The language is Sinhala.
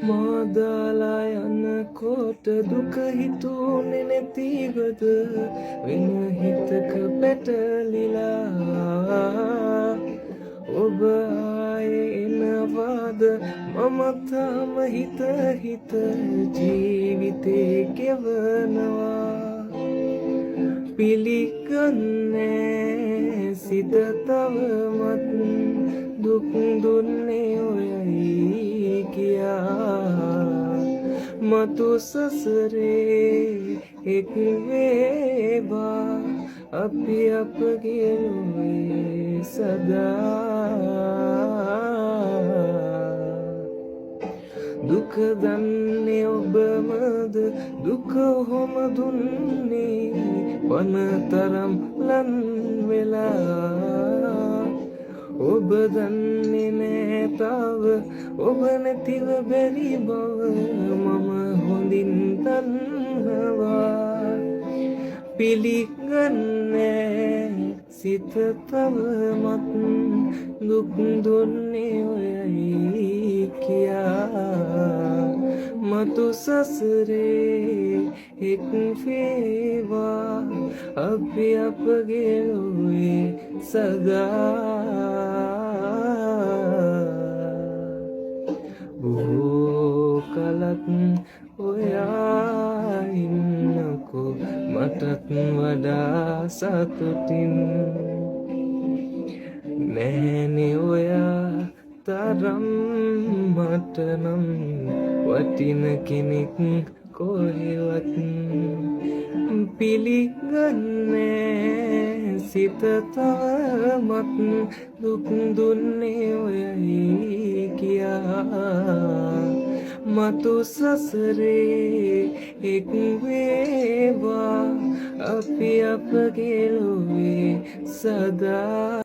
මාදාලා යනකොට දුක හිතුනේ නැතිවද වෙන හිතක පැටලිලා ඔබ ආයේ එනවාද මම තාම හිත ජීවිතේ ගෙවනවා පිළිගන්නේ සිත තවමත් දුක් දුන්නේ ඔයයි කියා මතු සසරේ එක් වේවා අපි අපගේ ලොවේ සදා දුක දන්නේ ඔබමද දුක හොම දුන්නේ වනතරම් ලන් වෙලා ඔබ දන්නේ නෑ තව ඔබ නැතිව බැරි බව මම හොඳින් දන්නවා පිළිගන්නේ සිත තවමත් දුක් දුන්නේ ඔයයි කියා මතු සසරේ එක් වේවා අපි අපගේ ලොවේ සදා බොහෝ කලක් ඔයා ඉන්නකෝ මටත් වඩා සතුටින් නෑනේ ඔයා තරම් මට නම් වටින කෙනෙක් කොහෙවත් පිළිගන්නේ සිත තවමත් දුක් දුන්නේ ඔයයි කියා මතු සසරේ එක් වේවා අපි අපගේ ලොවේ සදා